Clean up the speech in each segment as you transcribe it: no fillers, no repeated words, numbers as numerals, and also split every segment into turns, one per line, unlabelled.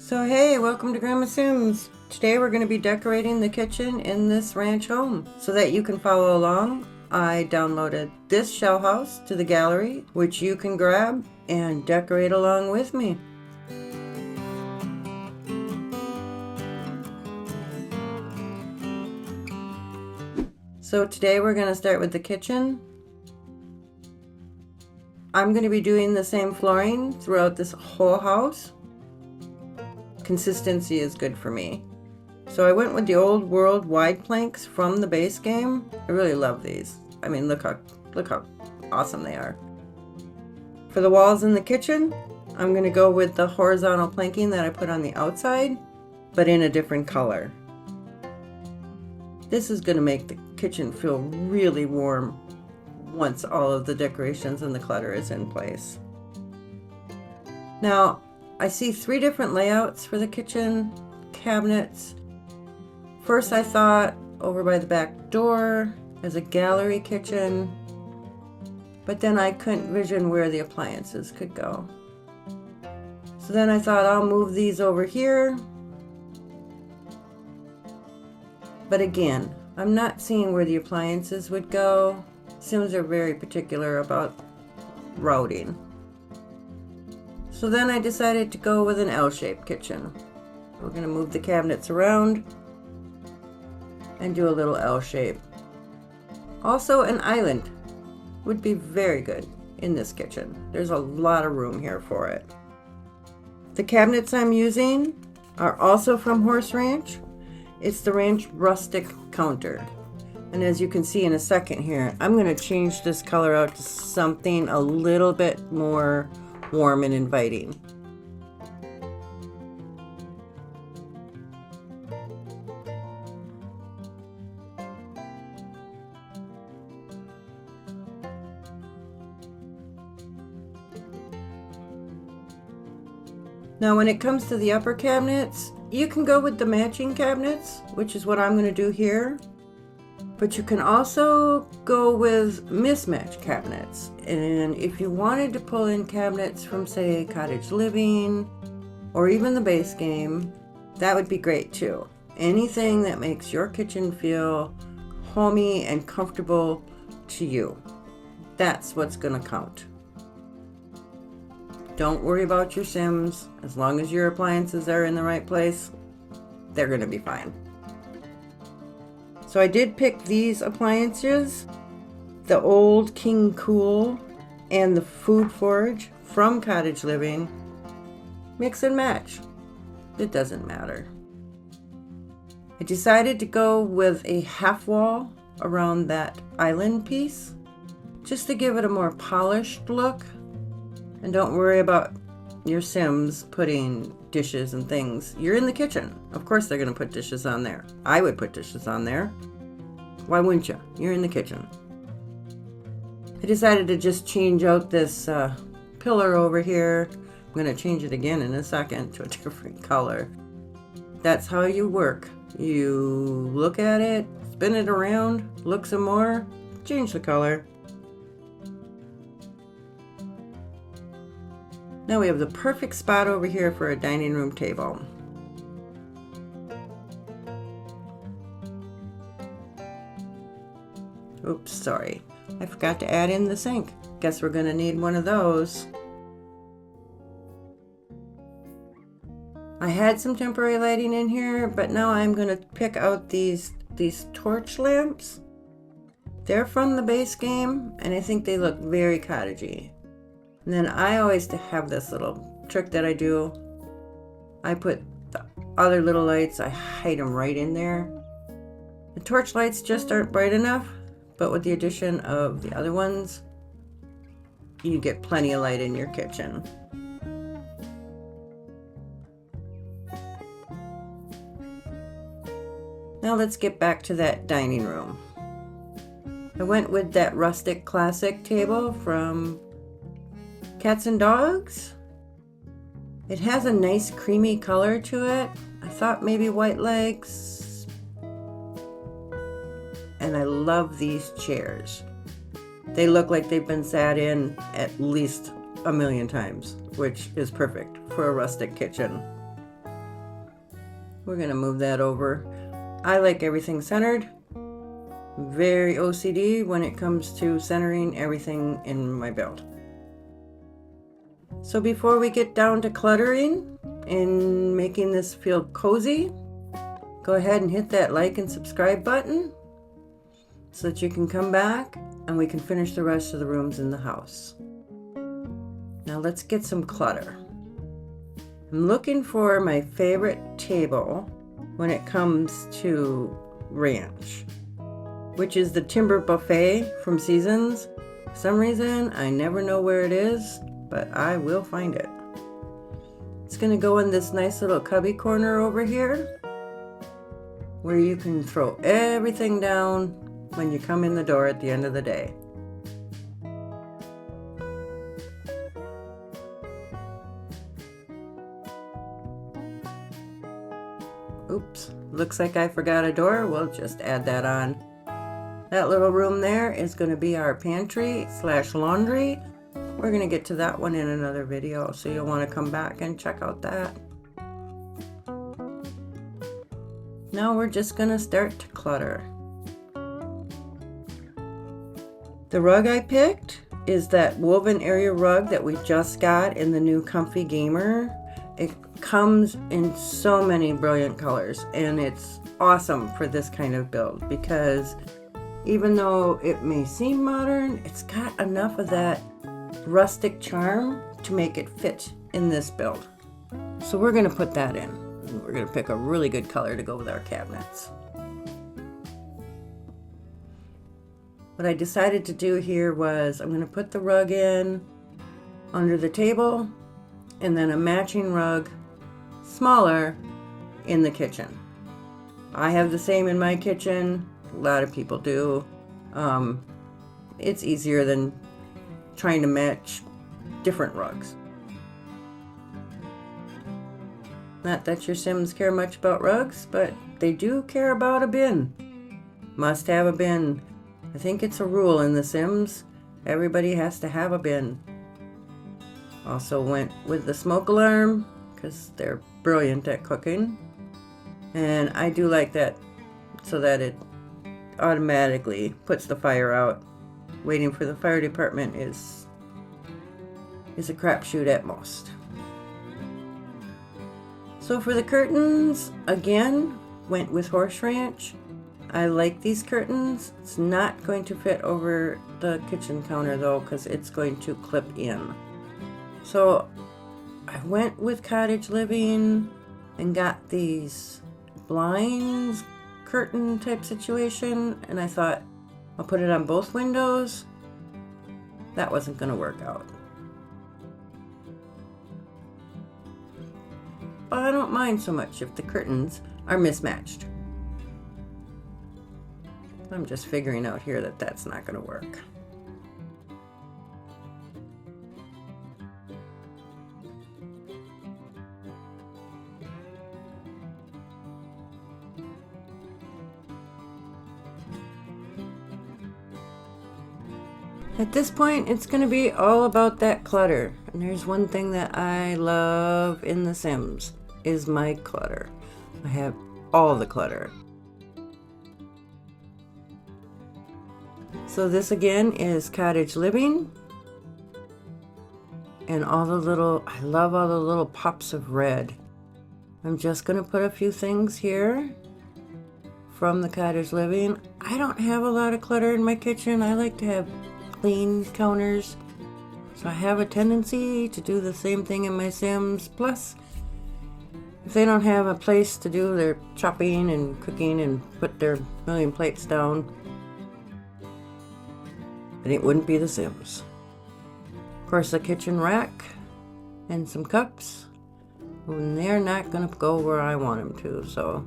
So hey, welcome to Grandma Sims. Today we're going to be decorating the kitchen in this ranch home. So that you can follow along, I downloaded this shell house to the gallery, which you can grab and decorate along with me. So today we're going to start with the kitchen. I'm going to be doing the same flooring throughout this whole house. Consistency is good for me. So I went with the Old World wide planks from the base game. I really love these. I mean, look how awesome they are. For the walls in the kitchen, I'm going to go with the horizontal planking that I put on the outside, but in a different color. This is going to make the kitchen feel really warm once all of the decorations and the clutter is in place. Now, I see 3 different layouts for the kitchen cabinets. First, I thought over by the back door as a gallery kitchen, but then I couldn't vision where the appliances could go. So then I thought I'll move these over here. But again, I'm not seeing where the appliances would go. Sims are very particular about routing. So then I decided to go with an L-shaped kitchen. We're going to move the cabinets around and do a little L shape. Also, an island would be very good in this kitchen. There's a lot of room here for it. The cabinets I'm using are also from Horse Ranch. It's the Ranch Rustic Counter. And as you can see in a second here, I'm going to change this color out to something a little bit more warm and inviting. Now when it comes to the upper cabinets, you can go with the matching cabinets, which is what I'm going to do here. But you can also go with mismatch cabinets. And if you wanted to pull in cabinets from, say, Cottage Living or even the base game, that would be great too. Anything that makes your kitchen feel homey and comfortable to you. That's what's going to count. Don't worry about your Sims. As long as your appliances are in the right place, they're going to be fine. So I did pick these appliances, the old King Cool and the Food Forge from Cottage Living. Mix and match. It doesn't matter. I decided to go with a half wall around that island piece, just to give it a more polished look. And don't worry about your Sims putting dishes and things. You're in the kitchen. Of course they're going to put dishes on there. I would put dishes on there. Why wouldn't you? You're in the kitchen. I decided to just change out this pillar over here. I'm going to change it again in a second to a different color. That's how you work. You look at it, spin it around, look some more, change the color. Now we have the perfect spot over here for a dining room table. Oops, sorry. I forgot to add in the sink. Guess we're going to need one of those. I had some temporary lighting in here, but now I'm going to pick out these torch lamps. They're from the base game, and I think they look very cottagey. And then I always have this little trick that I do. I put the other little lights, I hide them right in there. The torch lights just aren't bright enough, but with the addition of the other ones, you get plenty of light in your kitchen. Now let's get back to that dining room. I went with that rustic classic table from Cats and Dogs. It has a nice creamy color to it. I thought maybe white legs. And I love these chairs. They look like they've been sat in at least a million times, which is perfect for a rustic kitchen. We're gonna move that over. I like everything centered. Very OCD when it comes to centering everything in my build. So before we get down to cluttering and making this feel cozy, go ahead and hit that like and subscribe button so that you can come back and we can finish the rest of the rooms in the house. Now let's get some clutter. I'm looking for my favorite table when it comes to ranch, which is the Timber Buffet from Seasons. For some reason, I never know where it is, but I will find it. It's gonna go in this nice little cubby corner over here, where you can throw everything down when you come in the door at the end of the day. Oops, looks like I forgot a door. We'll just add that on. That little room there is going to be our pantry / laundry. We're going to get to that one in another video, so you'll want to come back and check out that. Now we're just going to start to clutter. The rug I picked is that woven area rug that we just got in the new Comfy Gamer. It comes in so many brilliant colors, and it's awesome for this kind of build because even though it may seem modern, it's got enough of that rustic charm to make it fit in this build. So we're going to put that in. We're going to pick a really good color to go with our cabinets. What I decided to do here was I'm going to put the rug in under the table and then a matching rug, smaller, in the kitchen. I have the same in my kitchen. A lot of people do. It's easier than trying to match different rugs. Not that your Sims care much about rugs, but they do care about a bin. Must have a bin. I think it's a rule in The Sims. Everybody has to have a bin. Also went with the smoke alarm because they're brilliant at cooking. And I do like that so that it automatically puts the fire out. Waiting for the fire department is a crapshoot at most. So for the curtains, again, went with Horse Ranch. I like these curtains. It's not going to fit over the kitchen counter though, because it's going to clip in. So I went with Cottage Living and got these blinds curtain type situation, and I thought I'll put it on both windows. That wasn't going to work out. But I don't mind so much if the curtains are mismatched. I'm just figuring out here that that's not going to work. At this point, it's going to be all about that clutter. And there's one thing that I love in The Sims, is my clutter. I have all the clutter. So this again is Cottage Living. And all the little, I love all the little pops of red. I'm just going to put a few things here from the Cottage Living. I don't have a lot of clutter in my kitchen. I like to have clean counters, so I have a tendency to do the same thing in my Sims. Plus, if they don't have a place to do their chopping and cooking and put their million plates down, then it wouldn't be The Sims. Of course, the kitchen rack and some cups, and they're not going to go where I want them to, so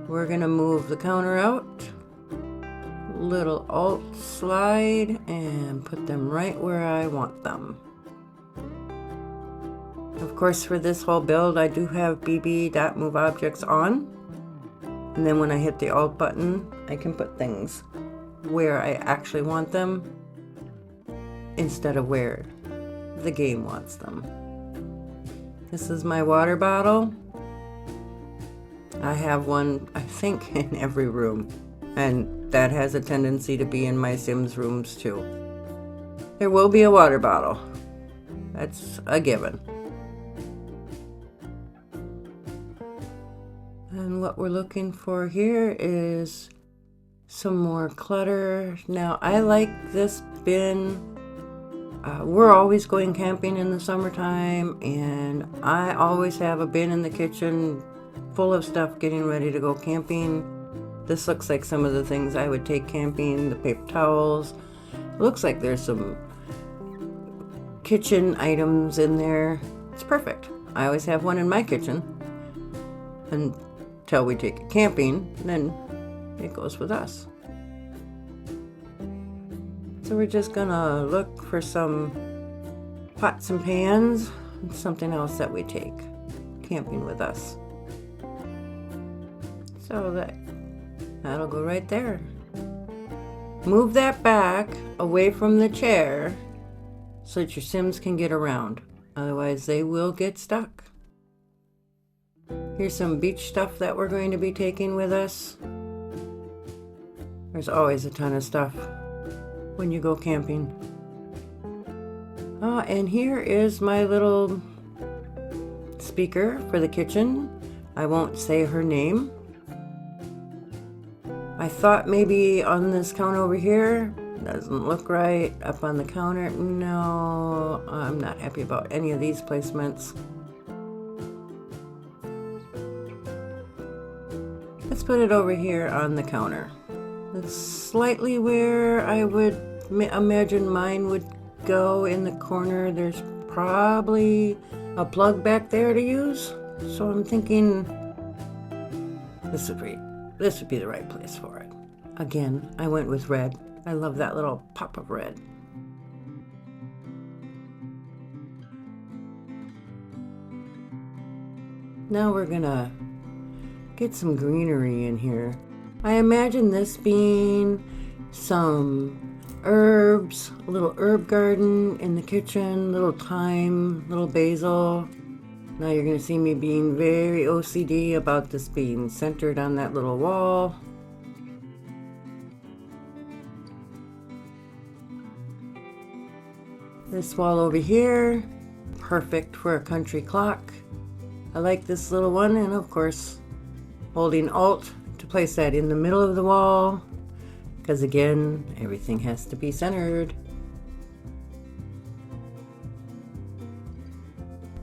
we're going to move the counter out. Little alt slide and put them right where I want them. Of course, for this whole build, I do have bb.moveobjects on, and then when I hit the alt button, I can put things where I actually want them instead of where the game wants them. This is my water bottle. I have one, I think, in every room, and that has a tendency to be in my Sims rooms too. There will be a water bottle. That's a given. And what we're looking for here is some more clutter. Now, I like this bin. We're always going camping in the summertime, and I always have a bin in the kitchen full of stuff getting ready to go camping. This looks like some of the things I would take camping, the paper towels. It looks like there's some kitchen items in there. It's perfect. I always have one in my kitchen until we take it camping, then it goes with us. So we're just gonna look for some pots and pans and something else that we take camping with us. So that'll go right there. Move that back away from the chair so that your Sims can get around. Otherwise they will get stuck. Here's some beach stuff that we're going to be taking with us. There's always a ton of stuff when you go camping. And here is my little speaker for the kitchen. I won't say her name. I thought maybe on this counter over here, doesn't look right. Up on the counter, no, I'm not happy about any of these placements. Let's put it over here on the counter. It's slightly where I would imagine mine would go in the corner. There's probably a plug back there to use. So I'm thinking this would be the right place for it. Again, I went with red. I love that little pop of red. Now we're gonna get some greenery in here. I imagine this being some herbs, a little herb garden in the kitchen, little thyme, little basil. Now you're going to see me being very OCD about this being centered on that little wall. This wall over here, perfect for a country clock. I like this little one, and of course holding Alt to place that in the middle of the wall, because again, everything has to be centered.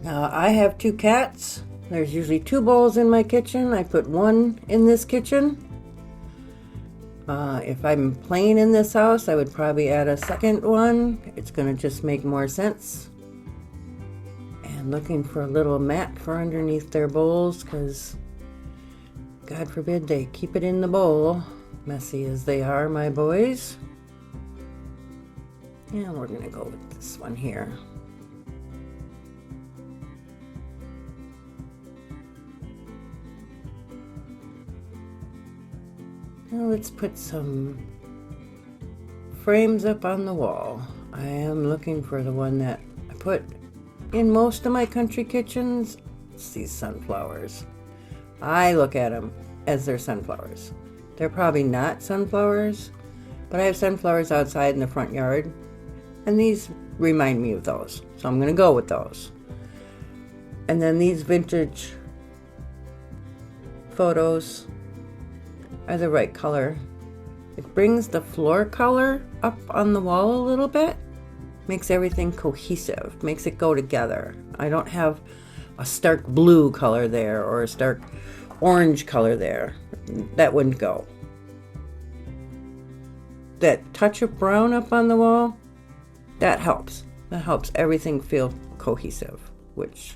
Now I have 2 cats. There's usually 2 bowls in my kitchen. I put one in this kitchen. If I'm playing in this house, I would probably add a second one. It's going to just make more sense. And looking for a little mat for underneath their bowls, because God forbid they keep it in the bowl, messy as they are, my boys. And we're going to go with this one here. Now let's put some frames up on the wall. I am looking for the one that I put in most of my country kitchens. It's these sunflowers. I look at them as they're sunflowers. They're probably not sunflowers, but I have sunflowers outside in the front yard, and these remind me of those. So I'm going to go with those. And then these vintage photos are the right color. It brings the floor color up on the wall a little bit, makes everything cohesive, makes it go together. I don't have a stark blue color there or a stark orange color there. That wouldn't go. That touch of brown up on the wall, that helps. That helps everything feel cohesive, which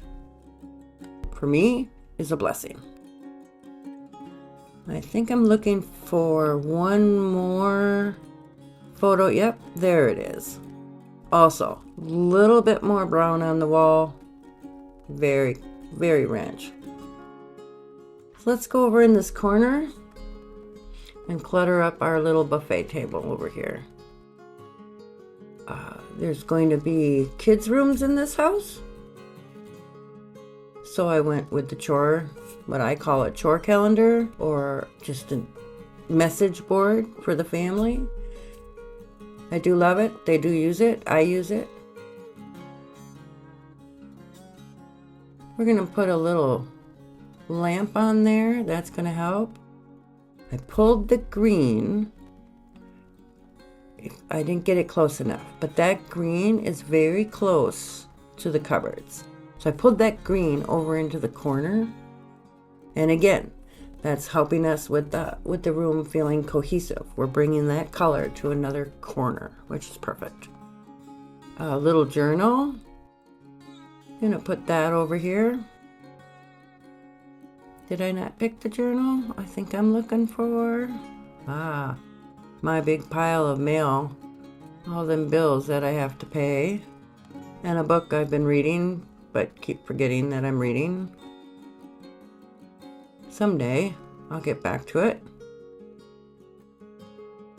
for me is a blessing. I think I'm looking for one more photo. Yep, there it is. Also, a little bit more brown on the wall. Very, very ranch. So let's go over in this corner and clutter up our little buffet table over here. There's going to be kids' rooms in this house. So I went with the chore, what I call a chore calendar, or just a message board for the family. I do love it. They do use it. I use it. We're going to put a little lamp on there. That's going to help. I pulled the green. I didn't get it close enough, but that green is very close to the cupboards. So I pulled that green over into the corner. And again, that's helping us with the room feeling cohesive. We're bringing that color to another corner, which is perfect. A little journal. I'm going to put that over here. Did I not pick the journal? I think I'm looking for... my big pile of mail. All them bills that I have to pay. And a book I've been reading, but keep forgetting that I'm reading. Someday, I'll get back to it.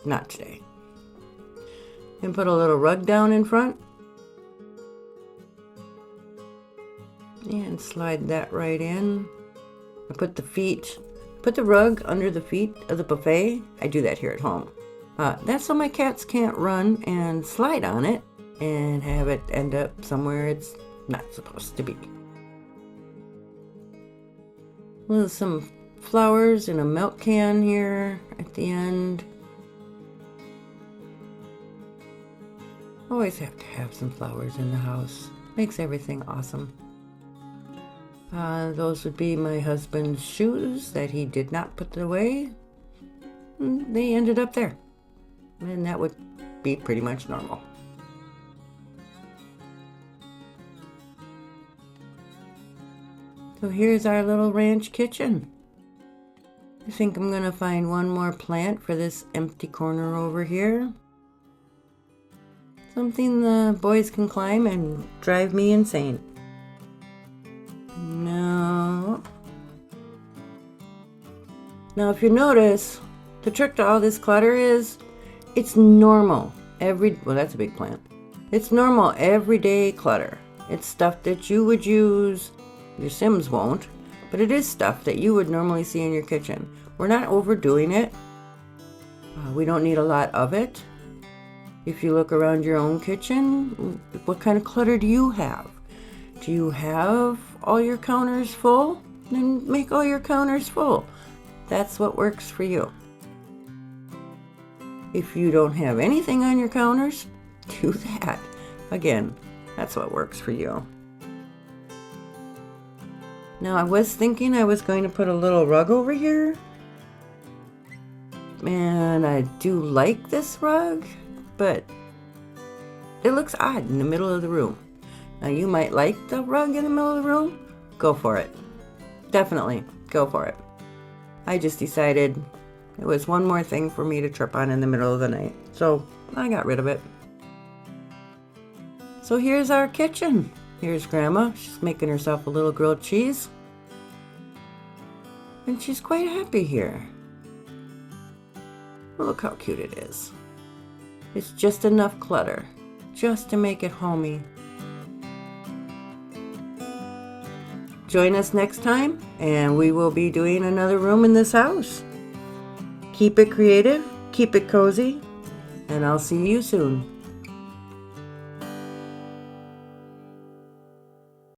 Not today. And put a little rug down in front. And slide that right in. I put the rug under the feet of the buffet. I do that here at home. That's so my cats can't run and slide on it and have it end up somewhere it's not supposed to be. With some flowers in a milk can here at the end. Always have to have some flowers in the house. Makes everything awesome. Those would be my husband's shoes that he did not put away. They ended up there. And that would be pretty much normal. So here's our little ranch kitchen. I think I'm going to find one more plant for this empty corner over here. Something the boys can climb and drive me insane. No. Now if you notice, the trick to all this clutter is it's normal. Well, that's a big plant. It's normal everyday clutter. It's stuff that you would use. Your Sims won't, but it is stuff that you would normally see in your kitchen. We're not overdoing it. We don't need a lot of it. If you look around your own kitchen, what kind of clutter do you have? Do you have all your counters full? Then make all your counters full. That's what works for you. If you don't have anything on your counters, do that. Again, that's what works for you. Now I was thinking I was going to put a little rug over here. And I do like this rug, but it looks odd in the middle of the room. Now you might like the rug in the middle of the room. Go for it. Definitely go for it. I just decided it was one more thing for me to trip on in the middle of the night. So I got rid of it. So here's our kitchen. Here's Grandma. She's making herself a little grilled cheese. And she's quite happy here. Look how cute it is. It's just enough clutter, just to make it homey. Join us next time, and we will be doing another room in this house. Keep it creative, keep it cozy, and I'll see you soon.